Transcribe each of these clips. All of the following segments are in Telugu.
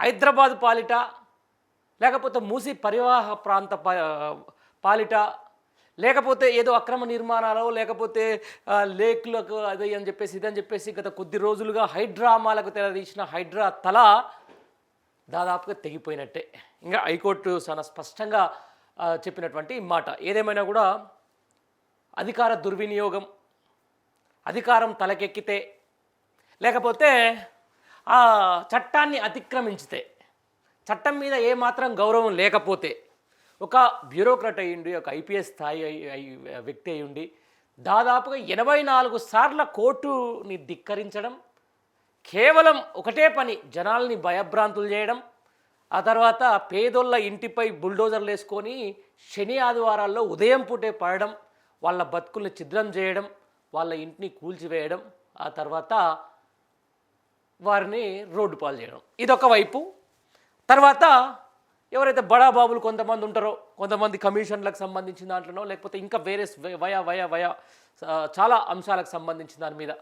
హైదరాబాద్ పాలిట, లేకపోతే మూసి పరివాహ ప్రాంత పాలిట, లేకపోతే ఏదో అక్రమ నిర్మాణాలు, లేకపోతే లేక్లకు అది అని చెప్పేసి ఇదని చెప్పేసి గత కొద్ది రోజులుగా హైడ్రామాలకు తెరదీసిన హైడ్రా తల దాదాపుగా తెగిపోయినట్టే. ఇంకా హైకోర్టు చాలా స్పష్టంగా చెప్పినటువంటి మాట. ఏదేమైనా కూడా అధికార దుర్వినియోగం, అధికారం తలకెక్కితే, లేకపోతే ఆ చట్టాన్ని అతిక్రమించితే, చట్టం మీద ఏమాత్రం గౌరవం లేకపోతే, ఒక బ్యూరోక్రాట్ అయ్యుండి, ఒక ఐపీఎస్ స్థాయి వ్యక్తి అయ్యుండి దాదాపుగా 84 సార్ల కోర్టుని ధిక్కరించడం, కేవలం ఒకటే పని జనాల్ని భయభ్రాంతులు చేయడం, ఆ తర్వాత పేదోళ్ళ ఇంటిపై బుల్డోజర్లు వేసుకొని శని ఆదివారాల్లో ఉదయం పూటే పడడం, వాళ్ళ బతుకుల్ని ఛిద్రం చేయడం, వాళ్ళ ఇంటిని కూల్చివేయడం, ఆ తర్వాత వారిని రోడ్డు పాలు చేయడం, ఇదొక వైపు. తర్వాత ఎవరైతే బడాబాబులు కొంతమంది ఉంటారో, కొంతమంది కమిషన్లకు సంబంధించిన దాంట్లోనో, లేకపోతే ఇంకా వేరే వయ చాలా అంశాలకు సంబంధించిన దాని మీద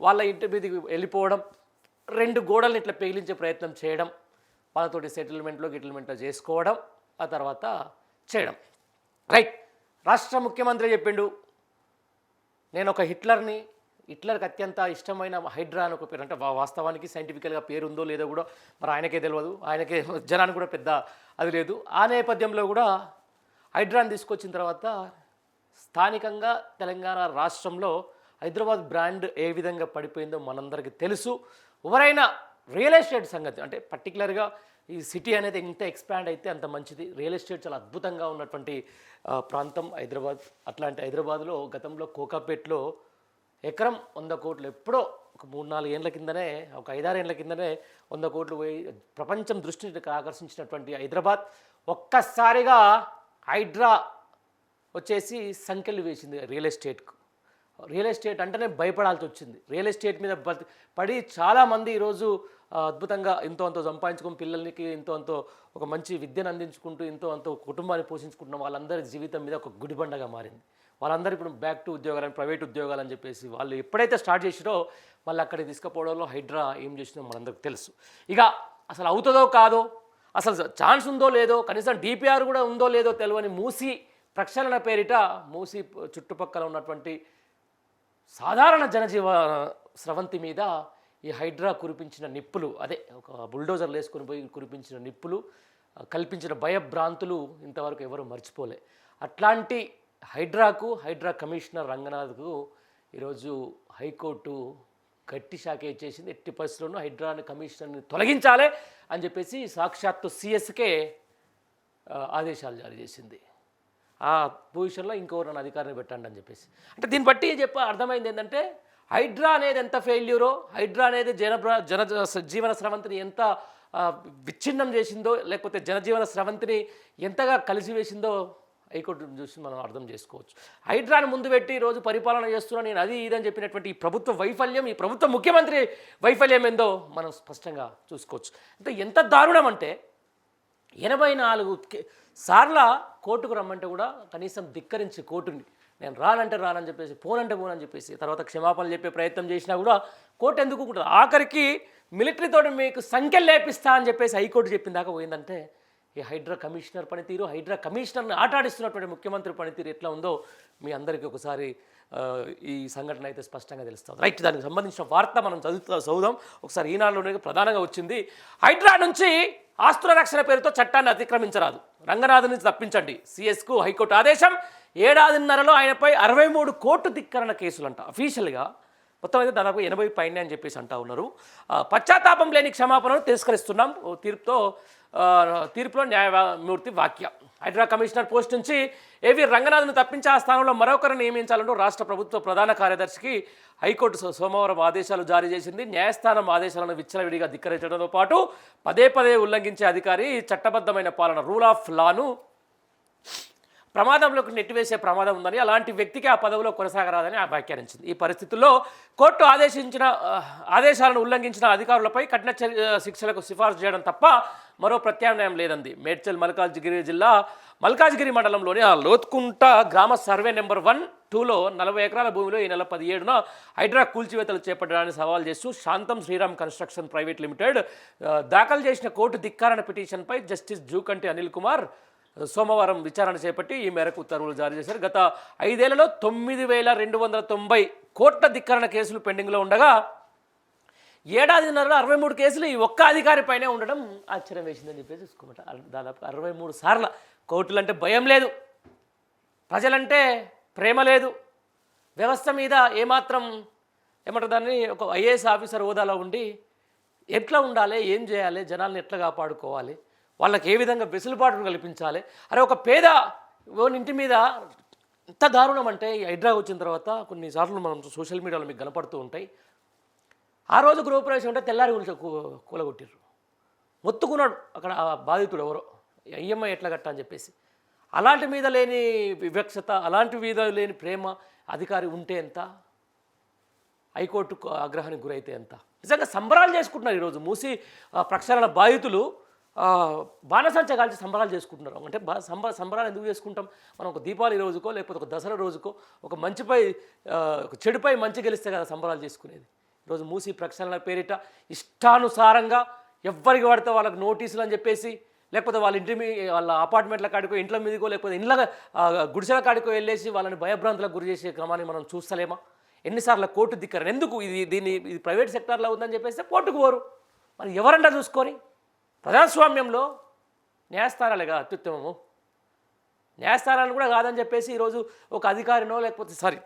వాళ్ళ ఇంటి మీదకి వెళ్ళిపోవడం, 2 గోడల్ని ఇట్లా పేలించే ప్రయత్నం చేయడం, వాళ్ళతోటి గిటిల్మెంట్లో చేసుకోవడం, ఆ తర్వాత చేయడం. రైట్. రాష్ట్ర ముఖ్యమంత్రి చెప్పిండు, నేను ఒక హిట్లర్కి అత్యంత ఇష్టమైన హైడ్రా అని ఒక పేరు, అంటే వాస్తవానికి సైంటిఫికల్గా పేరు ఉందో లేదో కూడా మరి ఆయనకే తెలియదు, ఆయనకే జనానికి కూడా పెద్ద అది లేదు. ఆ నేపథ్యంలో కూడా హైడ్రాని తీసుకొచ్చిన తర్వాత స్థానికంగా తెలంగాణ రాష్ట్రంలో హైదరాబాద్ బ్రాండ్ ఏ విధంగా పడిపోయిందో మనందరికీ తెలుసు. ఎవరైనా రియల్ ఎస్టేట్ సంగతి, అంటే పర్టికులర్గా ఈ సిటీ అనేది ఎంత ఎక్స్పాండ్ అయితే అంత మంచిది. రియల్ ఎస్టేట్ చాలా అద్భుతంగా ఉన్నటువంటి ప్రాంతం హైదరాబాద్. అట్లాంటి హైదరాబాద్లో గతంలో కోకాపేట్లో ఎకరం 100 కోట్లు, ఎప్పుడో ఒక 3-4 ఏళ్ళ కిందనే, ఒక 5-6 ఏళ్ళ కిందనే 100 కోట్లు పోయి ప్రపంచం దృష్టిని ఆకర్షించినటువంటి హైదరాబాద్ ఒక్కసారిగా హైడ్రా వచ్చేసి సంఖ్యలు వేసింది రియల్ ఎస్టేట్కు. రియల్ ఎస్టేట్ అంటేనే భయపడాల్సి వచ్చింది. రియల్ ఎస్టేట్ మీద పడి చాలామంది ఈరోజు అద్భుతంగా ఎంతో అంతో సంపాదించుకుని పిల్లలకి ఎంతో అంతో ఒక మంచి విద్యను అందించుకుంటూ ఎంతో అంతో కుటుంబాన్ని పోషించుకుంటున్న వాళ్ళందరి జీవితం మీద ఒక గుడిబండగా మారింది. వాళ్ళందరూ ఇప్పుడు బ్యాక్ టు ఉద్యోగాలని, ప్రైవేట్ ఉద్యోగాలు అని చెప్పేసి వాళ్ళు ఎప్పుడైతే స్టార్ట్ చేసిరో మళ్ళీ అక్కడికి తీసుకుపోవడంలో హైడ్రా ఏం చేసిందో మనందరికి తెలుసు. ఇక అసలు అవుతుందో కాదో, అసలు ఛాన్స్ ఉందో లేదో, కనీసం డిపిఆర్ కూడా ఉందో లేదో తెలియని మూసి ప్రక్షాళన పేరిట మూసి చుట్టుపక్కల ఉన్నటువంటి సాధారణ జనజీవ స్రవంతి మీద ఈ హైడ్రా కురిపించిన నిప్పులు, అదే ఒక బుల్డోజర్లు వేసుకొని పోయి కురిపించిన నిప్పులు, కల్పించిన భయభ్రాంతులు ఇంతవరకు ఎవరు మర్చిపోలే. అట్లాంటి హైడ్రా కమిషనర్ రంగనాథ్కు ఈరోజు హైకోర్టు గట్టి శాఖ ఇచ్చేసింది. ఎట్టి పరిస్థితుల్లోనూ హైడ్రా కమిషనర్ని తొలగించాలి అని చెప్పేసి సాక్షాత్తు సిఎస్కే ఆదేశాలు జారీ చేసింది. ఆ పొజిషన్లో ఇంకెవరైనా అధికారిని పెట్టండి అని చెప్పేసి. అంటే దీన్ని బట్టి అర్థమైంది ఏంటంటే హైడ్రా అనేది ఎంత ఫెయిల్యూరో, హైడ్రా అనేది జీవన స్రవంతిని ఎంత విచ్ఛిన్నం చేసిందో, లేకపోతే జనజీవన స్రవంతిని ఎంతగా కలిసివేసిందో హైకోర్టు చూసి మనం అర్థం చేసుకోవచ్చు. హైడ్రాని ముందు పెట్టి ఈరోజు పరిపాలన చేస్తున్నా నేను అది ఇదని చెప్పినటువంటి ఈ ప్రభుత్వ వైఫల్యం, ఈ ప్రభుత్వ ముఖ్యమంత్రి వైఫల్యం ఏందో మనం స్పష్టంగా చూసుకోవచ్చు. అంటే ఎంత దారుణం అంటే 84 సార్ల కోర్టుకు రమ్మంటే కూడా కనీసం ధిక్కరించి కోర్టుని నేను రానని చెప్పేసి, పోనంటే పోనని చెప్పేసి, తర్వాత క్షమాపణలు చెప్పే ప్రయత్నం చేసినా కూడా కోర్టు ఎందుకు ఉంటుంది. ఆఖరికి మిలిటరీతో మీకు సంఖ్యలు లేపిస్తా అని చెప్పేసి హైకోర్టు చెప్పిన దాకా పోయిందంటే ఈ హైడ్రా కమిషనర్ పనితీరు, హైడ్రా కమిషనర్ని ఆటాడిస్తున్నటువంటి ముఖ్యమంత్రి పనితీరు ఎట్లా ఉందో మీ అందరికీ ఒకసారి ఈ సంఘటన అయితే స్పష్టంగా తెలుస్తుంది. రైట్. దానికి సంబంధించిన వార్త మనం చదువుదాం ఒకసారి. ఈనాడులోనే ప్రధానంగా వచ్చింది, హైడ్రా నుంచి ఆస్తుల రక్షణ పేరుతో చట్టాన్ని అతిక్రమించరాదు, రంగనాథ్ నుంచి తప్పించండి, సిఎస్కు హైకోర్టు ఆదేశం. 7 ఏడాదిన్నరలో ఆయనపై 63 కోర్టు ధిక్కరణ కేసులంట. అఫీషియల్గా మొత్తం అయితే దాదాపు 80 పైన అని చెప్పేసి అంటా ఉన్నారు. పశ్చాత్తాపం లేని క్షమాపణను తిరస్కరిస్తున్నాం తీర్పులో న్యాయమూర్తి వాక్య. హైడ్రా కమిషనర్ పోస్ట్ నుంచి ఏవి రంగనాథ్ను తప్పించి ఆ స్థానంలో మరొకరిని నియమించాలంటూ రాష్ట్ర ప్రభుత్వ ప్రధాన కార్యదర్శికి హైకోర్టు సోమవారం ఆదేశాలు జారీ చేసింది. న్యాయస్థానం ఆదేశాలను విచ్చలవిడిగా ధిక్కరించడంతో పాటు పదే ఉల్లంఘించే అధికారి చట్టబద్ధమైన పాలన, రూల్ ఆఫ్ లాను ప్రమాదంలోకి నెట్టివేసే ప్రమాదం ఉందని, అలాంటి వ్యక్తికి ఆ పదవిలో కొనసాగరాదని వ్యాఖ్యానించింది. ఈ పరిస్థితుల్లో కోర్టు ఆదేశాలను ఉల్లంఘించిన అధికారులపై కఠిన శిక్షలకు సిఫార్సు చేయడం తప్ప మరో ప్రత్యామ్నాయం లేదంది. మేడ్చల్ మల్కాజ్గిరి జిల్లా మల్కాజ్గిరి మండలంలోని లోత్కుంట గ్రామ సర్వే నెంబర్ 1-2లో 40 ఎకరాల భూమిలో ఈ నెల 17న హైడ్రా కూల్చివేతలు చేపట్టడాన్ని సవాల్ చేస్తూ శాంతం శ్రీరామ్ కన్స్ట్రక్షన్ ప్రైవేట్ లిమిటెడ్ దాఖలు చేసిన కోర్టు ధిక్కారణ పిటిషన్పై జస్టిస్ జూకంటి అనిల్ కుమార్ సోమవారం విచారణ చేపట్టి ఈ మేరకు ఉత్తర్వులు జారీ చేశారు. గత 5 ఏళ్లలో 9,290 కోట్ల ధిక్కారణ కేసులు పెండింగ్లో ఉండగా ఏడాదిన్నరలో 63 కేసులు ఈ ఒక్క అధికారిపైనే ఉండడం ఆశ్చర్యం వేసిందని చెప్పేసి చూసుకోమాట. దాదాపు 63 సార్లు. కోర్టులంటే భయం లేదు, ప్రజలంటే ప్రేమ లేదు, వ్యవస్థ మీద ఏమాత్రం ఏమంటారు దాన్ని, ఒక ఐఏఎస్ ఆఫీసర్ హోదాలో ఉండి ఎట్లా ఉండాలి, ఏం చేయాలి, జనాల్ని ఎట్లా కాపాడుకోవాలి, వాళ్ళకి ఏ విధంగా వెసులుబాటును కల్పించాలి. అరే ఒక పేద ఇంటి మీద ఎంత దారుణం అంటే ఈ హైడ్రా వచ్చిన తర్వాత కొన్నిసార్లు మనం సోషల్ మీడియాలో మీకు కనపడుతూ ఉంటాయి. ఆ రోజు గృహప్రవేశం ఉంటే తెల్లారి కూలగొట్టిర్రు, మొత్తుకున్నాడు అక్కడ ఆ బాధితుడు ఎవరో, ఈఎంఐ ఎట్లా కట్ట అని చెప్పేసి. అలాంటి మీద లేని వివక్షత, అలాంటి మీద లేని ప్రేమ అధికారి ఉంటే ఎంత, హైకోర్టు ఆగ్రహానికి గురైతే ఎంత. నిజంగా సంబరాలు చేసుకుంటున్నారు ఈరోజు మూసి ప్రక్షాళన బాధితులు. బాణసంచ కాల్చి సంబరాలు చేసుకుంటున్నారు. అంటే సంబరాలు ఎందుకు చేసుకుంటాం మనం? ఒక దీపావళి రోజుకో లేకపోతే ఒక దసరా రోజుకో ఒక చెడుపై మంచి గెలిస్తే కదా సంబరాలు చేసుకునేది. ఈరోజు మూసి ప్రక్షాళన పేరిట ఇష్టానుసారంగా ఎవ్వరికి పడితే వాళ్ళకి నోటీసులు అని చెప్పేసి, లేకపోతే వాళ్ళ అపార్ట్మెంట్ల కాడికో ఇంట్ల మీదకో లేకపోతే గుడిసెల కాడికో వెళ్ళేసి వాళ్ళని భయభ్రాంతులకు గురి చేసే క్రమాన్ని మనం చూస్తలేమా? ఎన్నిసార్లు కోర్టు ధిక్కారని. ఎందుకు ఇది ప్రైవేట్ సెక్టార్లో ఉందని చెప్పేస్తే కోర్టుకు పోరు. మరి ఎవరంటా చూసుకొని. ప్రజాస్వామ్యంలో న్యాయస్థానాలుగా అత్యుత్తమము. న్యాయస్థానాలు కూడా కాదని చెప్పేసి ఈరోజు ఒక అధికారినో లేకపోతే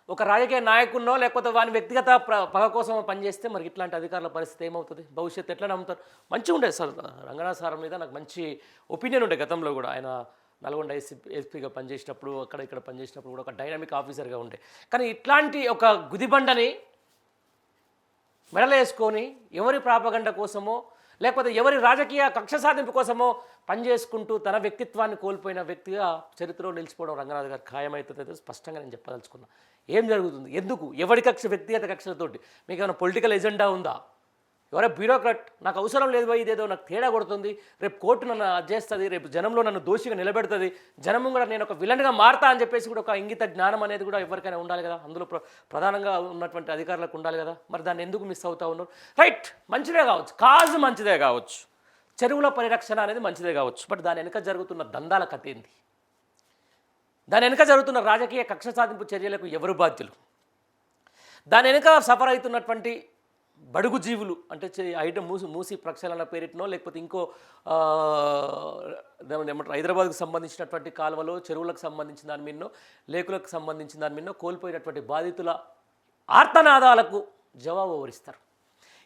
ఒక రాజకీయ నాయకున్నో లేకపోతే వాని వ్యక్తిగత పగ కోసం పనిచేస్తే మరి ఇట్లాంటి అధికారుల పరిస్థితి ఏమవుతుంది? భవిష్యత్తు ఎట్లా నమ్ముతారు? మంచిగా ఉండేది సార్ రంగనాథ్ సార్ మీద నాకు మంచి ఒపీనియన్ ఉండే గతంలో కూడా. ఆయన నల్గొండ ఎస్పీగా పనిచేసినప్పుడు, ఇక్కడ పనిచేసినప్పుడు కూడా ఒక డైనామిక్ ఆఫీసర్గా ఉండే. కానీ ఇట్లాంటి ఒక గుదిబండని మెడలు వేసుకొని ఎవరి ప్రాపగండ కోసమో లేకపోతే ఎవరి రాజకీయ కక్ష సాధింపు కోసమో పనిచేసుకుంటూ తన వ్యక్తిత్వాన్ని కోల్పోయిన వ్యక్తిగా చరిత్రలో నిలిచిపోవడం రంగనాథ్ గారు ఖాయమవుతుంది. స్పష్టంగా నేను చెప్పదలుచుకున్నా. ఏం జరుగుతుంది? ఎందుకు? ఎవరి కక్ష? వ్యక్తిగత కక్షలతోటి. మీకు ఏమైనా పొలిటికల్ ఎజెండా ఉందా? ఎవరో బ్యూరోక్రాట్ నాకు అవసరం లేదు పోయి, ఇదేదో నాకు తేడా కొడుతుంది, రేపు కోర్టు నన్ను చేస్తుంది, రేపు జనంలో నన్ను దోషిగా నిలబెడుతుంది, జనం కూడా నేను ఒక విలన్గా మారతా అని చెప్పేసి కూడా ఒక ఇంగిత జ్ఞానం అనేది కూడా ఎవరికైనా ఉండాలి కదా. అందులో ప్రధానంగా ఉన్నటువంటి అధికారులకు ఉండాలి కదా. మరి దాన్ని ఎందుకు మిస్ అవుతా ఉన్నారు? రైట్, మంచిదే కావచ్చు, కాజు మంచిదే కావచ్చు, చెరువుల పరిరక్షణ అనేది మంచిదే కావచ్చు. బట్ దాని వెనుక జరుగుతున్న దందాల కథ ఏంది? దాని వెనుక జరుగుతున్న రాజకీయ కక్ష సాధింపు చర్యలకు ఎవరు బాధ్యులు? దాని వెనుక సఫర్ అవుతున్నటువంటి బడుగు జీవులు అంటే ఐటమ్ మూసి ప్రక్షాళన పేరిటనో లేకపోతే ఇంకో ఏమంటారు హైదరాబాద్కు సంబంధించినటువంటి కాలువలో, చెరువులకు సంబంధించిన దాని మీదనో, లేకులకు సంబంధించిన దాని మీదనో కోల్పోయినటువంటి బాధితుల ఆర్తనాదాలకు జవాబు వివరిస్తారు.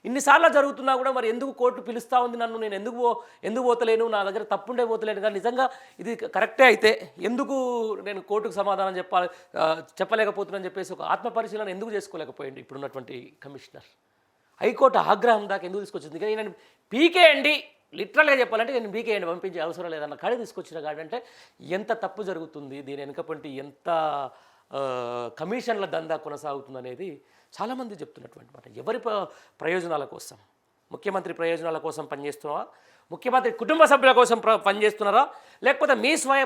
ఇన్నిసార్లు జరుగుతున్నా కూడా మరి ఎందుకు కోర్టు పిలుస్తూ ఉంది నన్ను, నేను ఎందుకు పోతలేను, నా దగ్గర తప్పుండే పోతలేను, కానీ నిజంగా ఇది కరెక్టే అయితే ఎందుకు నేను కోర్టుకు సమాధానం చెప్పలేకపోతున్నానని చెప్పేసి ఒక ఆత్మపరిశీలన ఎందుకు చేసుకోలేకపోయింది ఇప్పుడున్నటువంటి కమిషనర్? హైకోర్టు ఆగ్రహం దాకా ఎందుకు తీసుకొచ్చింది? కానీ నేను పీకేయండి, లిటరల్గా చెప్పాలంటే నేను పీకేయండి, పంపించే అవసరం లేదన్న కాడికి తీసుకొచ్చిన కాడంటే ఎంత తప్పు జరుగుతుంది, దీని వెనుకపంటి ఎంత కమిషన్ల దందా కొనసాగుతుంది అనేది చాలామంది చెప్తున్నటువంటి మాట. ఎవరి ప్రయోజనాల కోసం? ముఖ్యమంత్రి ప్రయోజనాల కోసం పనిచేస్తున్నారా? ముఖ్యమంత్రి కుటుంబ సభ్యుల కోసం పనిచేస్తున్నారా? లేకపోతే మీ స్వయ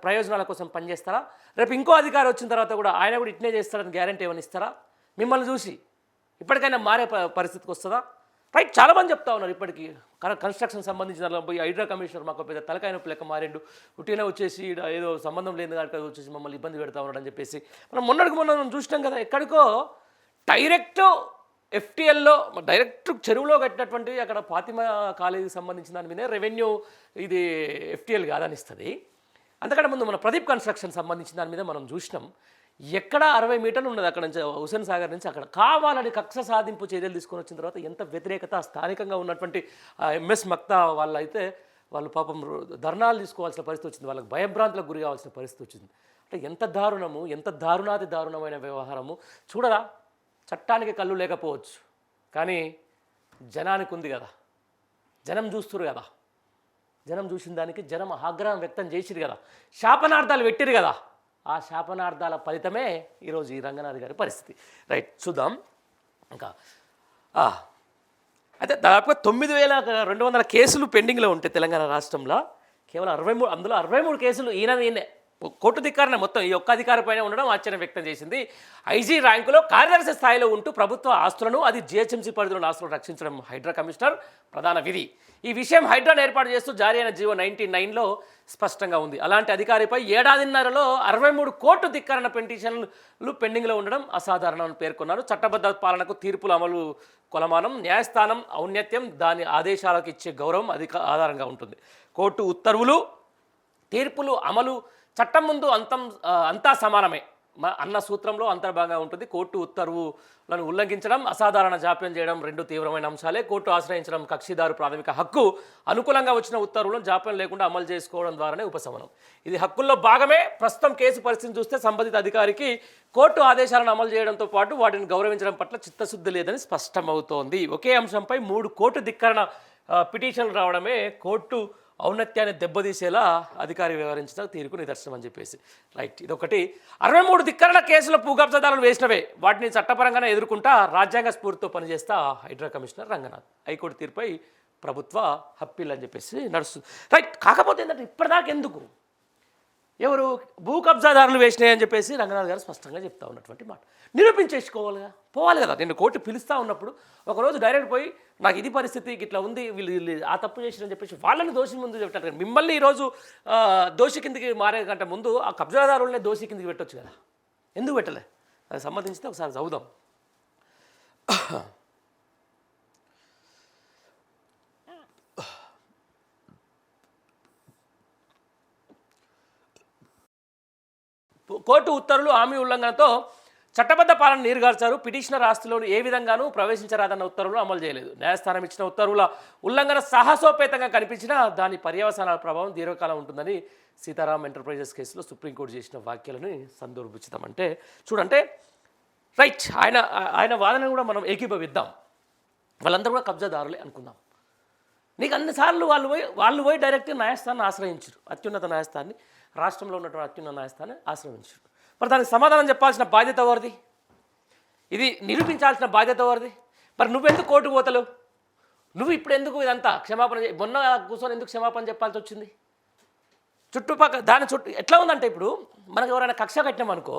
ప్రయోజనాల కోసం పనిచేస్తారా? రేపు ఇంకో అధికారి వచ్చిన తర్వాత కూడా ఆయన కూడా ఇట్నే చేస్తారని గ్యారంటీ ఏమైనా ఇస్తారా? మిమ్మల్ని చూసి ఇప్పటికైనా మారే పరిస్థితికి వస్తుందా? రైట్, చాలామంది చెప్తా ఉన్నారు ఇప్పటికీ కన్స్ట్రక్షన్ సంబంధించిన పోయి హైడ్రా కమిషనర్ మాకు పెద్ద తలకాయ నొప్పి లెక్క మారిండు, ఉట్టినే వచ్చేసి ఏదో సంబంధం లేని దాంట్లో వచ్చేసి మమ్మల్ని ఇబ్బంది పెడతా ఉన్నాడు అని చెప్పేసి మనం చూసినాం కదా. ఎక్కడికో డైరెక్ట్ ఎఫ్టీఎల్లో డైరెక్ట్ చెరువులో కట్టినటువంటి అక్కడ ఫాతిమా కాలేజీకి సంబంధించిన దాని మీద రెవెన్యూ ఇది ఎఫ్టీఎల్ కాదని ఇస్తుంది. అంతకంటే ముందు మన ప్రదీప్ కన్స్ట్రక్షన్ సంబంధించిన దాని మీద మనం చూసినాం. ఎక్కడ 60 మీటర్లు ఉన్నది అక్కడ నుంచి హుసేన్ సాగర్ నుంచి అక్కడ కావాలని కక్ష సాధింపు చర్యలు తీసుకొని వచ్చిన తర్వాత ఎంత వ్యతిరేకత. స్థానికంగా ఉన్నటువంటి ఎంఎస్ మక్తా వాళ్ళు పాపం ధర్నాలు తీసుకోవాల్సిన పరిస్థితి వచ్చింది, వాళ్ళకి భయభ్రాంతులకు గురి కావాల్సిన పరిస్థితి వచ్చింది. అంటే ఎంత దారుణము, ఎంత దారుణాతి దారుణమైన వ్యవహారము చూడరా. చట్టానికి కళ్ళు లేకపోవచ్చు కానీ జనానికి ఉంది కదా, జనం చూస్తురు కదా. జనం చూసిన దానికి జనం ఆగ్రహం వ్యక్తం చేసిరు కదా, శాపనార్థాలు పెట్టిరు కదా, ఆ శాపనార్థాల ఫలితమే ఈరోజు ఈ రంగనాథ్ గారి పరిస్థితి. రైట్, చూద్దాం ఇంకా. అయితే దాదాపుగా 9,200 కేసులు పెండింగ్లో ఉంటాయి తెలంగాణ రాష్ట్రంలో. కేవలం 63, అందులో 63 కేసులు ఈయనే కోర్టు ధిక్కారణ మొత్తం ఈ ఒక్క అధికారి పైన ఉండడం ఆశ్చర్యం వ్యక్తం చేసింది. ఐజీ ర్యాంకులో కార్యదర్శి స్థాయిలో ఉంటూ ప్రభుత్వ ఆస్తులను, అది జిహెచ్ఎంసీ పరిధిలోని ఆస్తులను రక్షించడం హైడ్రా కమిషనర్ ప్రధాన విధి. ఈ విషయం హైడ్రాను ఏర్పాటు చేస్తూ జారీ అయిన జీవో 99లో స్పష్టంగా ఉంది. అలాంటి అధికారిపై ఏడాదిన్నరలో 63 కోర్టు ధిక్కరణ పిటిషన్లు పెండింగ్లో ఉండడం అసాధారణమని పేర్కొన్నారు. చట్టబద్ధ పాలనకు తీర్పుల అమలు కొలమానం, న్యాయస్థానం ఔన్నత్యం, దాని ఆదేశాలకు ఇచ్చే గౌరవం ఆధారంగా ఉంటుంది. కోర్టు ఉత్తర్వులు, తీర్పులు అమలు చట్టం ముందు అంతా సమానమే అన్న సూత్రంలో అంతర్భాగంగా ఉంటుంది. కోర్టు ఉత్తర్వులను ఉల్లంఘించడం, అసాధారణ జాప్యం చేయడం రెండు తీవ్రమైన అంశాలే. కోర్టు ఆశ్రయించడం కక్షిదారు ప్రాథమిక హక్కు. అనుకూలంగా వచ్చిన ఉత్తర్వులను జాప్యం లేకుండా అమలు చేసుకోవడం ద్వారానే ఉపశమనం. ఇది హక్కుల్లో భాగమే. ప్రస్తుతం కేసు పరిస్థితిని చూస్తే సంబంధిత అధికారికి కోర్టు ఆదేశాలను అమలు చేయడంతో పాటు వాటిని గౌరవించడం పట్ల చిత్తశుద్ధి లేదని స్పష్టమవుతోంది. ఒకే అంశంపై 3 కోర్టు ధిక్కరణ పిటిషన్లు రావడమే కోర్టు ఔన్నత్యాన్ని దెబ్బతీసేలా అధికారి వ్యవహరించిన తీరుకు నిదర్శనం అని చెప్పేసి. రైట్, ఇదొకటి. 63 ధిక్కరణ కేసుల భూకబ్జాదారులు వేసినవే, వాటిని చట్టపరంగానే ఎదుర్కొంటా రాజ్యాంగ స్ఫూర్తితో పనిచేస్తా హైడ్రా కమిషనర్ రంగనాథ్. హైకోర్టు తీర్పై ప్రభుత్వ అప్పీల్ అని చెప్పేసి నడుస్తుంది. రైట్, కాకపోతే ఏంటంటే ఇప్పటిదాకా ఎందుకు ఎవరు భూ కబ్జాదారులు వేసినాయి అని చెప్పేసి రంగనాథ్ గారు స్పష్టంగా చెప్తా ఉన్నటువంటి మాట నిరూపించేసుకోవాలిగా, పోవాలి కదా. నేను కోర్టు పిలుస్తూ ఉన్నప్పుడు ఒకరోజు డైరెక్ట్ పోయి నాకు ఇది పరిస్థితి ఇట్లా ఉంది, వీళ్ళు ఆ తప్పు చేసిరని చెప్పేసి వాళ్ళని దోషి ముందు చెప్పారు. మిమ్మల్ని ఈరోజు దోషి కిందికి మారే కంటే ముందు ఆ కబ్జాదారులనే దోషి కిందికి పెట్టొచ్చు కదా, ఎందుకు పెట్టలే? దానికి సంబంధించి ఒకసారి చదువుదాం. కోర్టు ఉత్తర్వులు హామీ ఉల్లంఘనతో చట్టబద్ధ పాలన నీరుగార్చారు. పిటిషనర్ ఆస్తిలోని ఏ విధంగానూ ప్రవేశించరాదన్న ఉత్తర్వులు అమలు చేయలేదు. న్యాయస్థానం ఇచ్చిన ఉత్తర్వుల ఉల్లంఘన సాహసోపేతంగా కనిపించినా దాని పర్యవసానాల ప్రభావం దీర్ఘకాలం ఉంటుందని సీతారాం ఎంటర్ప్రైజెస్ కేసులో సుప్రీంకోర్టు చేసిన వ్యాఖ్యలను సందర్భించుతాం. అంటే చూడంటే రైట్, ఆయన వాదనను కూడా మనం ఏకీభవిద్దాం. వాళ్ళందరూ కూడా కబ్జాదారులే అనుకుందాం. నీకు అన్నిసార్లు వాళ్ళు పోయి డైరెక్ట్గా న్యాయస్థానాన్ని ఆశ్రయించారు. అత్యున్నత న్యాయస్థానాన్ని, రాష్ట్రంలో ఉన్నటువంటి అత్యున్నత న్యాయస్థానాన్ని ఆశ్రయించారు. మరి దానికి సమాధానం చెప్పాల్సిన బాధ్యత ఎవరిది? ఇది నిరూపించాల్సిన బాధ్యత ఎవరిది? మరి నువ్వెందుకు కోర్టుకు పోతలేవు? నువ్వు ఇప్పుడు ఎందుకు ఇదంతా క్షమాపణ మొన్న కూర్చొని ఎందుకు క్షమాపణ చెప్పాల్సి వచ్చింది? చుట్టుపక్కల దాని చుట్టూ ఎట్లా ఉందంటే ఇప్పుడు మనకు ఎవరైనా కక్ష కట్టినామనుకో,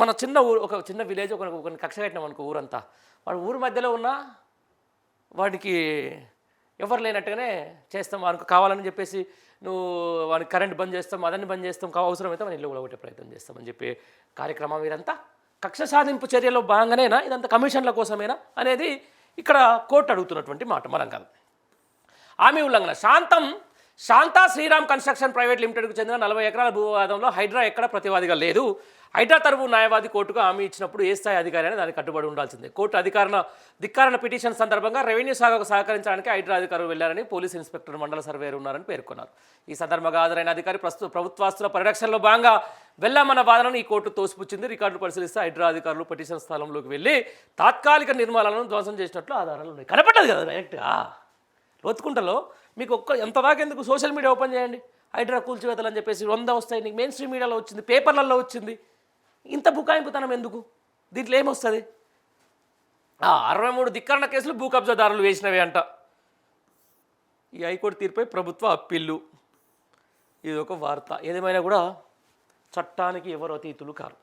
మన చిన్న ఊరు, ఒక చిన్న విలేజ్, ఒక కక్ష కట్టినామనుకో, ఊరంతా వాడు ఊరి మధ్యలో ఉన్న వాడికి ఎవరు లేనట్టుగానే చేస్తాం. వానికి కావాలని చెప్పేసి నువ్వు వానికి కరెంట్ బంద్ చేస్తాం, అదన్ని బంద్ చేస్తాం, అవసరమైతే మన ఇల్లు కూడా ఒకటే ప్రయత్నం చేస్తామని చెప్పి కార్యక్రమం ఇదంతా కక్ష సాధింపు చర్యలో భాగంగానేనా, ఇదంతా కమిషన్ల కోసమేనా అనేది ఇక్కడ కోర్టు అడుగుతున్నటువంటి మాట, మనం కాదు. హామీ ఉల్లంఘన. శాంతా శ్రీరామ్ కన్స్ట్రక్షన్ ప్రైవేట్ లిమిటెడ్కు చెందిన 40 ఎకరాల భూవాదంలో హైడ్రా ఎక్కడ ప్రతివాదిగా లేదు. హైడ్రా తరపు న్యాయవాది కోర్టుకు హామీ ఇచ్చినప్పుడు ఏ స్థాయి అధికారి అని దానికి కట్టుబడి ఉండాల్సిందే. కోర్టు ధిక్కారణ పిటిషన్ సందర్భంగా రెవెన్యూ శాఖకు సహకరించడానికి హైడ్రా అధికారులు వెళ్లారని పోలీస్ ఇన్స్పెక్టర్, మండల సర్వేయర్ ఉన్నారని పేర్కొన్నారు. ఈ సందర్భంగా హాజరైన అధికారి ప్రభుత్వాస్తుల పరిరక్షణలో భాగంగా వెళ్ళామన్న వాదనను ఈ కోర్టు తోసిపుచ్చింది. రికార్డులు పరిశీలిస్తే హైడ్రా అధికారులు పిటిషన్ స్థలంలోకి వెళ్ళి తాత్కాలిక నిర్మాణాలను ధ్వంసం చేసినట్లు ఆధారాలు ఉన్నాయి. కనపడ్డది కదా డైరెక్ట్గా. లోతుకుంటలో మీకు ఎంత దాకా ఎందుకు? సోషల్ మీడియా ఓపెన్ చేయండి, హైడ్రా కూల్చివేతలు అని చెప్పేసి 100 వస్తాయి. నీకు మెయిన్ స్ట్రీమ్ మీడియాలో వచ్చింది, పేపర్లలో వచ్చింది. ఇంత బుకాయింపుతనం ఎందుకు? దీంట్లో ఏమొస్తుంది? 63 ధిక్కరణ కేసులు భూ కబ్జాదారులు వేసినవే అంట. ఈ హైకోర్టు తీర్పై ప్రభుత్వ అప్పీళ్ళు, ఇది ఒక వార్త. ఏదేమైనా కూడా చట్టానికి ఎవరు అతీతులు కారు.